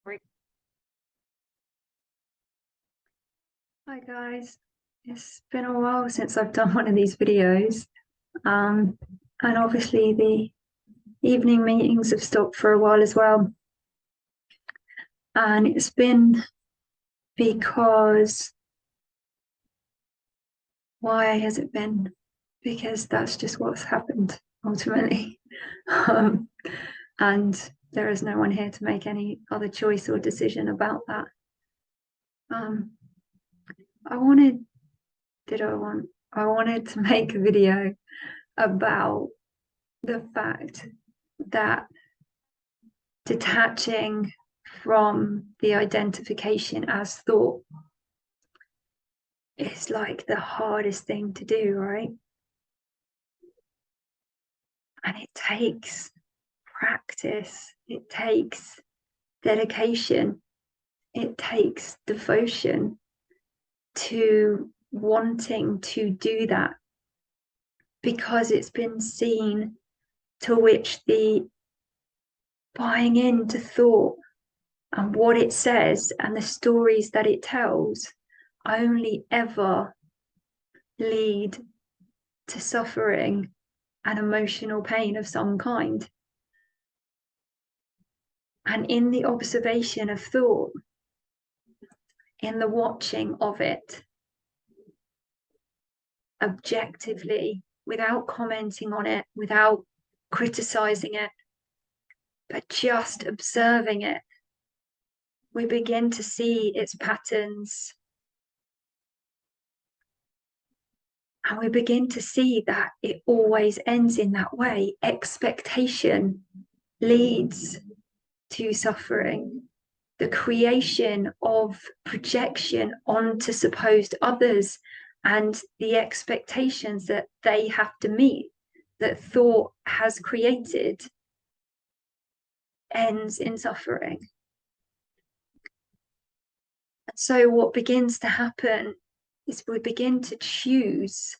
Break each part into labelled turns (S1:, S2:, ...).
S1: Great. Hi guys, it's been a while since I've done one of these videos, and obviously the evening meetings have stopped for a while as well, and it's been because why has it been? Because that's just what's happened ultimately, um, and there is no one here to make any other choice or decision about that. Um, I wanted, I wanted to make a video about the fact that detaching from the identification as thought is like the hardest thing to do, right? And it takes practice, it takes dedication, it takes devotion to wanting to do that, because it's been seen to which the buying into thought and what it says and the stories that it tells only ever lead to suffering and emotional pain of some kind. And in the observation of thought, in the watching of it objectively, without commenting on it, without criticizing it, but just observing it, we begin to see its patterns. And we begin to see that it always ends in that way. Expectation leads to suffering. The creation of projection onto supposed others and the expectations that they have to meet, that thought has created, ends in suffering. And so what begins to happen is we begin to choose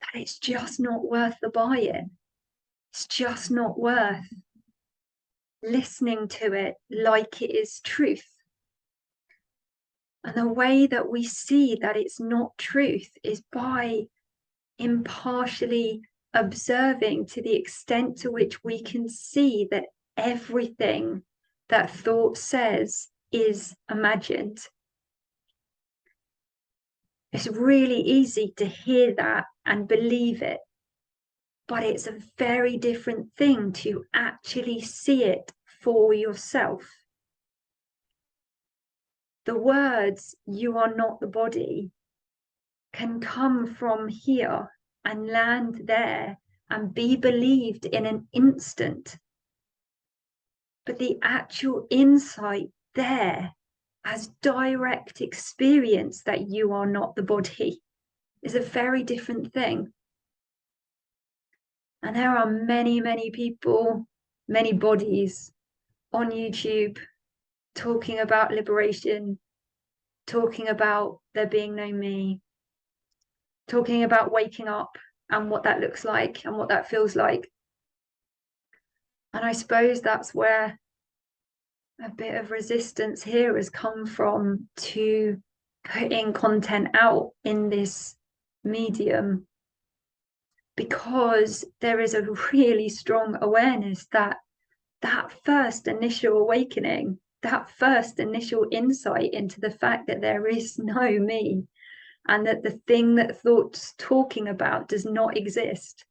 S1: that it's just not worth the buy-in. It's just not worth listening to it like it is truth. And the way that we see that it's not truth is by impartially observing to the extent to which we can see that everything that thought says is imagined. It's really easy to hear that and believe it, but it's a very different thing to actually see it for yourself. The words, "you are not the body," can come from here and land there and be believed in an instant. But the actual insight there as direct experience that you are not the body is a very different thing. And there are many, many people, many bodies on YouTube talking about liberation, talking about there being no me, talking about waking up and what that looks like and what that feels like. And I suppose that's where a bit of resistance here has come from to putting content out in this medium, because there is a really strong awareness that that first initial awakening, that first initial insight into the fact that there is no me and that the thing that thought's talking about does not exist,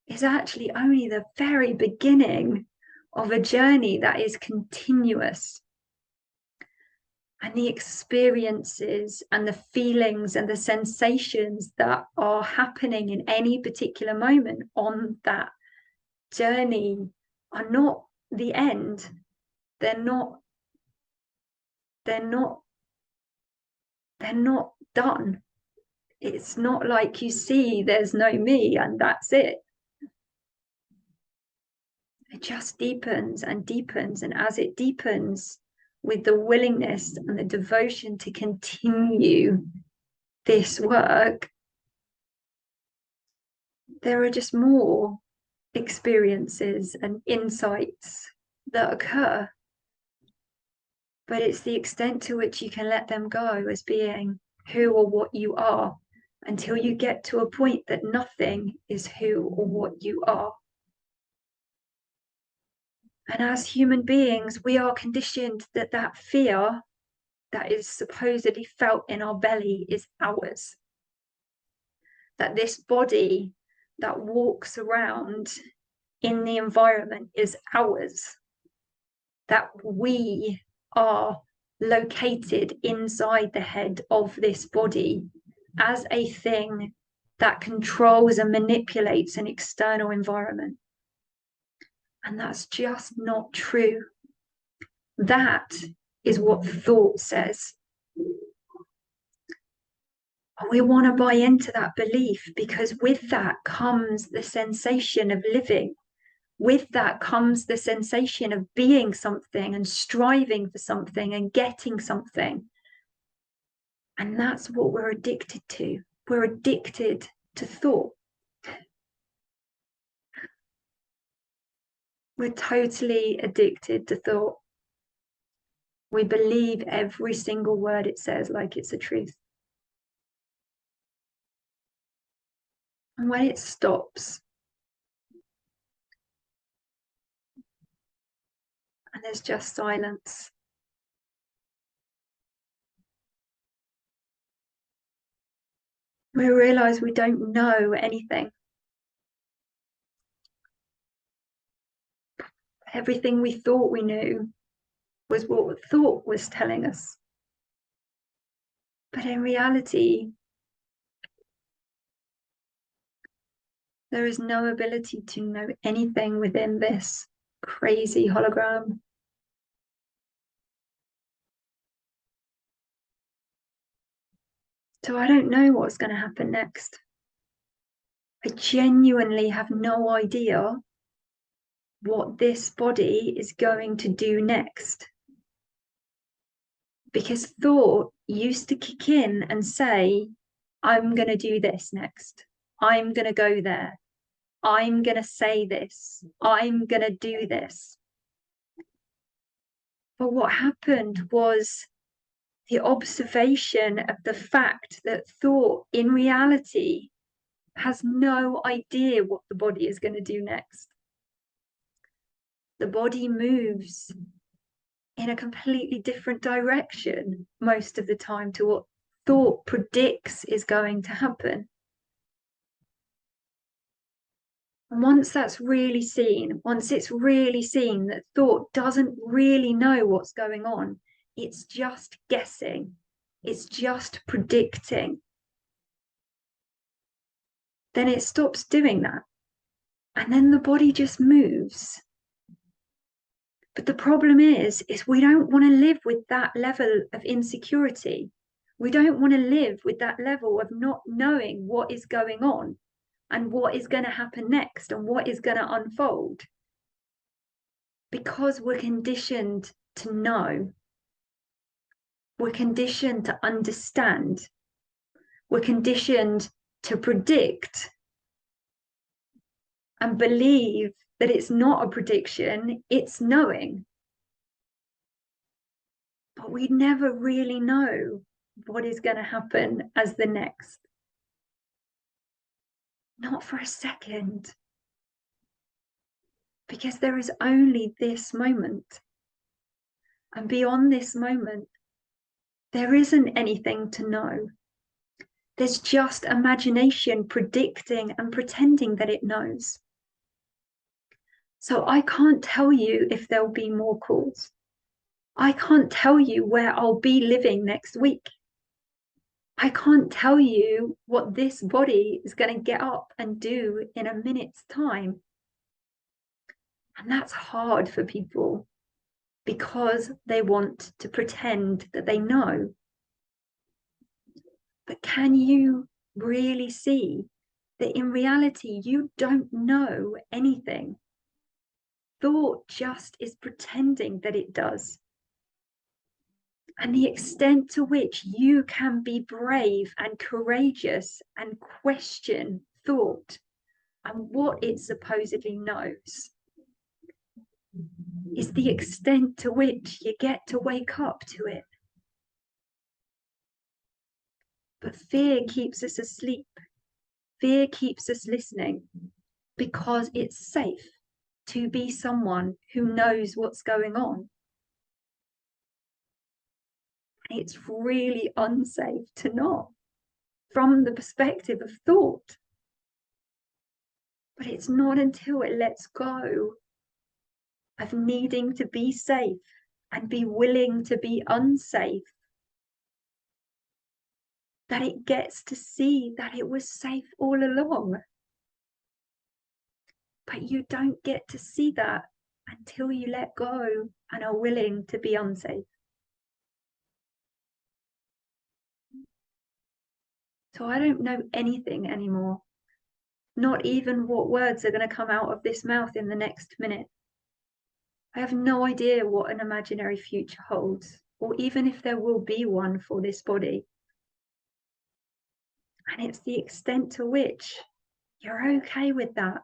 S1: is actually only the very beginning of a journey that is continuous. And the experiences and the feelings and the sensations that are happening in any particular moment on that journey are not the end. They're not done. It's not like you see there's no me and that's it. It just deepens and deepens, and as it deepens, with the willingness and the devotion to continue this work, there are just more experiences and insights that occur. But it's the extent to which you can let them go as being who or what you are, until you get to a point that nothing is who or what you are. And as human beings, we are conditioned that that fear that is supposedly felt in our belly is ours. That this body that walks around in the environment is ours. That we are located inside the head of this body as a thing that controls and manipulates an external environment. And that's just not true. That is what thought says. We want to buy into that belief, because with that comes the sensation of living. With that comes the sensation of being something and striving for something and getting something. And that's what we're addicted to. We're addicted to thought. We're totally addicted to thought. We believe every single word it says like it's a truth. And when it stops, and there's just silence, we realize we don't know anything. Everything we thought we knew was what thought was telling us. But in reality, there is no ability to know anything within this crazy hologram. So I don't know what's going to happen next. I genuinely have no idea what this body is going to do next. Because thought used to kick in and say, I'm going to do this next. I'm going to go there. I'm going to say this. I'm going to do this. But what happened was the observation of the fact that thought in reality has no idea what the body is going to do next. The body moves in a completely different direction most of the time to what thought predicts is going to happen. And once that's really seen, once it's really seen that thought doesn't really know what's going on, it's just guessing, it's just predicting, then it stops doing that. And then the body just moves. But the problem is we don't want to live with that level of insecurity. We don't want to live with that level of not knowing what is going on and what is going to happen next and what is going to unfold. Because we're conditioned to know. We're conditioned to understand. We're conditioned to predict and believe that it's not a prediction, it's knowing. But we never really know what is going to happen as the next. Not for a second. Because there is only this moment. And beyond this moment, there isn't anything to know. There's just imagination predicting and pretending that it knows. So I can't tell you if there'll be more calls. I can't tell you where I'll be living next week. I can't tell you what this body is going to get up and do in a minute's time. And that's hard for people because they want to pretend that they know. But can you really see that in reality, you don't know anything? Thought just is pretending that it does. And the extent to which you can be brave and courageous and question thought and what it supposedly knows is the extent to which you get to wake up to it. But fear keeps us asleep. Fear keeps us listening because it's safe to be someone who knows what's going on. It's really unsafe to not, from the perspective of thought. But it's not until it lets go of needing to be safe and be willing to be unsafe that it gets to see that it was safe all along. But you don't get to see that until you let go and are willing to be unsafe. So I don't know anything anymore, not even what words are going to come out of this mouth in the next minute. I have no idea what an imaginary future holds, or even if there will be one for this body. And it's the extent to which you're okay with that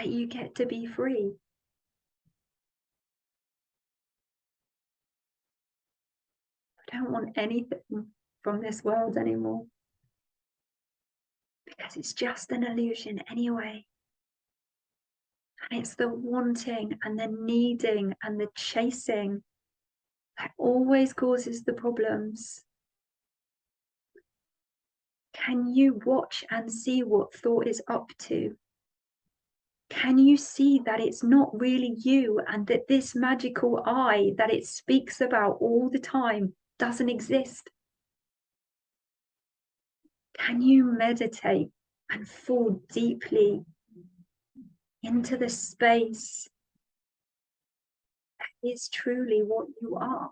S1: you get to be free. I don't want anything from this world anymore, because it's just an illusion anyway. And it's the wanting and the needing and the chasing that always causes the problems. Can you watch and see what thought is up to? Can you see that it's not really you, and that this magical I that it speaks about all the time doesn't exist? Can you meditate and fall deeply into the space that is truly what you are?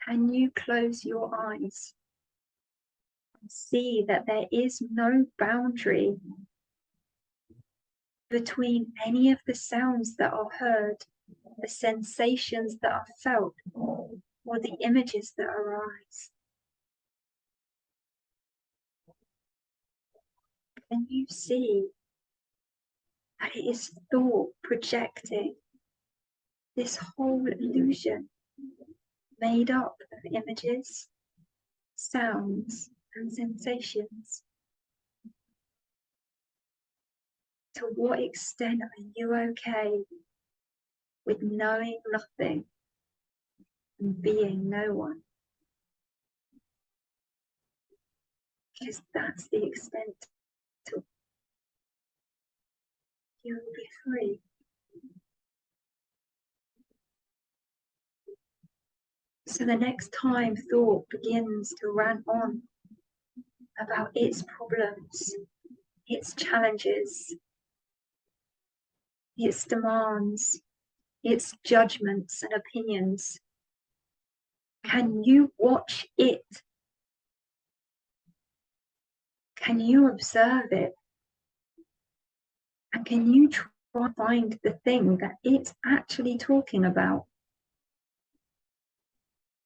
S1: Can you close your eyes and see that there is no boundary between any of the sounds that are heard, the sensations that are felt, or the images that arise? Can you see that it is thought projecting this whole illusion made up of images, sounds, and sensations? To what extent are you okay with knowing nothing and being no one? Because that's the extent to which you will be free. So the next time thought begins to rant on about its problems, its challenges, its demands, its judgments and opinions, can you watch it? Can you observe it? And can you try to find the thing that it's actually talking about?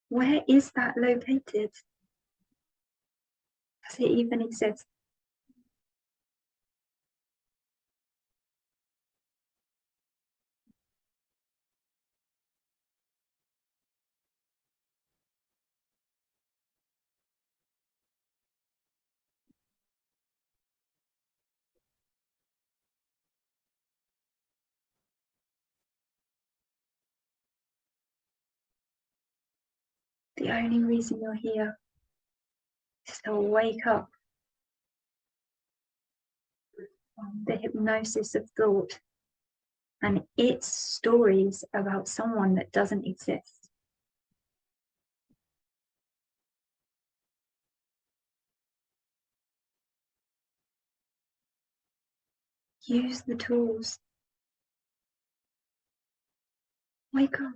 S1: Where is that located? Does it even exist? The only reason you're here is to wake up from the hypnosis of thought and its stories about someone that doesn't exist. Use the tools. Wake up.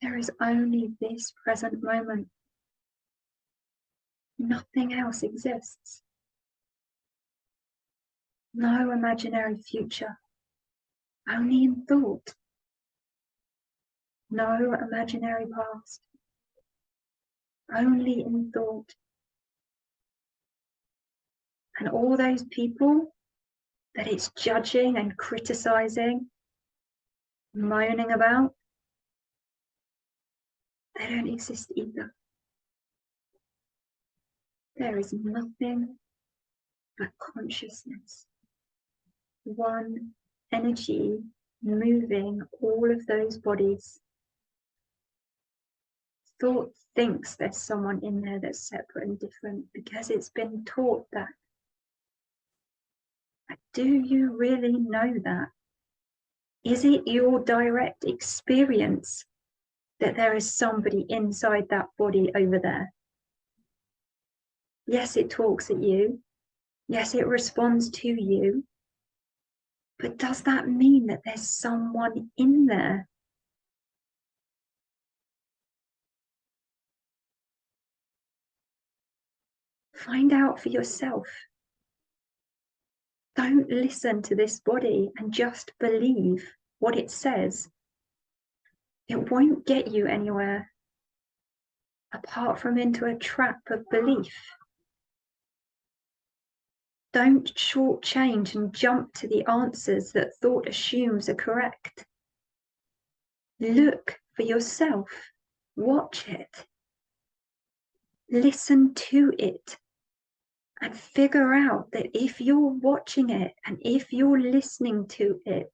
S1: There is only this present moment. Nothing else exists. No imaginary future. Only in thought. No imaginary past. Only in thought. And all those people that it's judging and criticizing, moaning about, they don't exist either. There is nothing but consciousness, one energy moving all of those bodies. Thought thinks there's someone in there that's separate and different because it's been taught that. But do you really know that? Is it your direct experience that there is somebody inside that body over there? Yes, it talks at you. Yes, it responds to you. But does that mean that there's someone in there? Find out for yourself. Don't listen to this body and just believe what it says. It won't get you anywhere apart from into a trap of belief. Don't shortchange and jump to the answers that thought assumes are correct. Look for yourself. Watch it. Listen to it. And figure out that if you're watching it and if you're listening to it,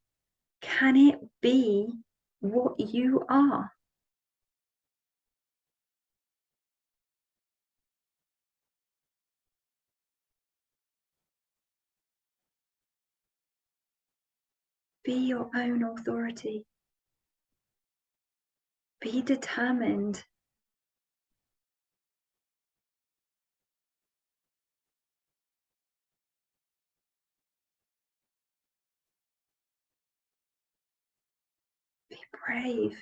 S1: can it be what you are? Be your own authority. Be determined. Be brave.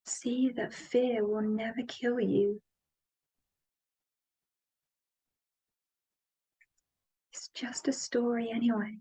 S1: See that fear will never kill you. It's just a story anyway.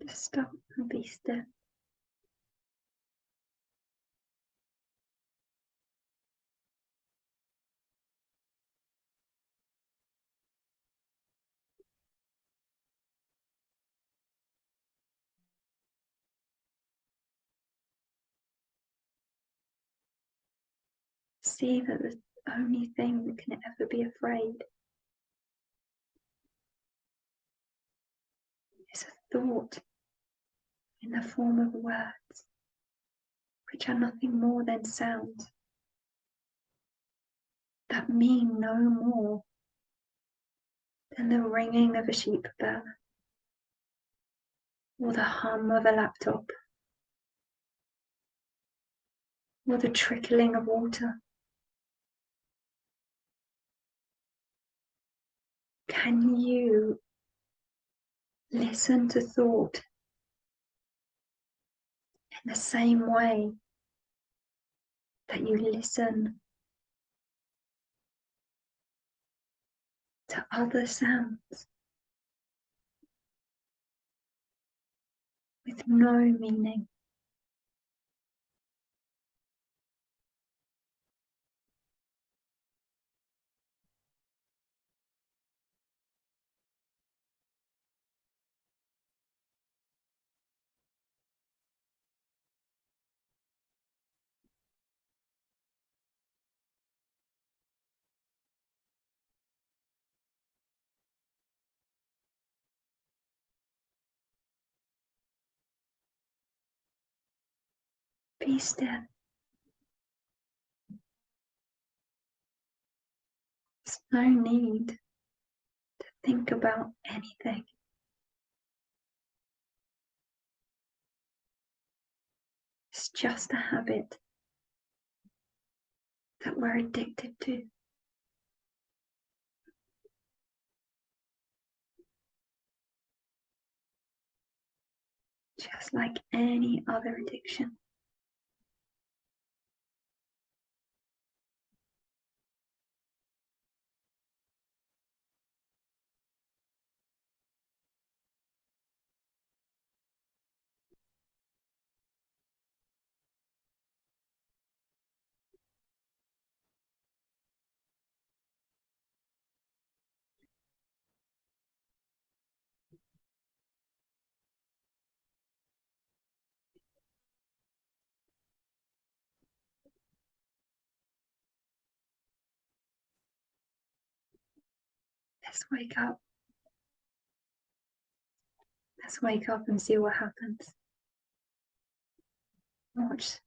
S1: Just stop and be still. See that the only thing that can ever be afraid is a thought in the form of words, which are nothing more than sounds that mean no more than the ringing of a sheep bell or the hum of a laptop or the trickling of water. Can you listen to thought in the same way that you listen to other sounds with no meaning? Be still. There's no need to think about anything. It's just a habit that we're addicted to. Just like any other addiction. Let's wake up. Let's wake up and see what happens. Watch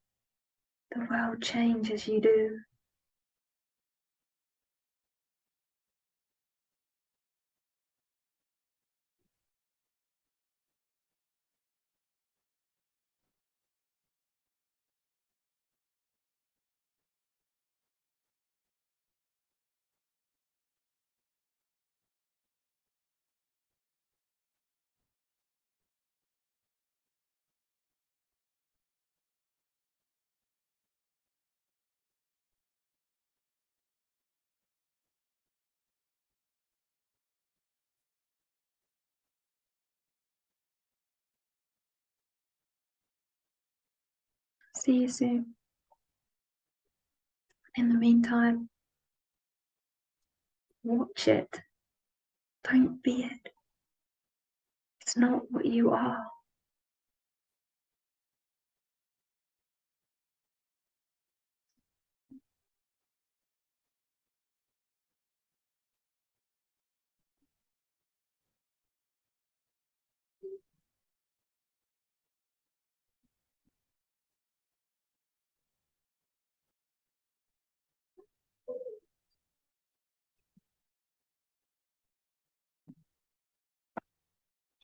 S1: the world change as you do. See you soon. In the meantime, watch it. Don't be it. It's not what you are.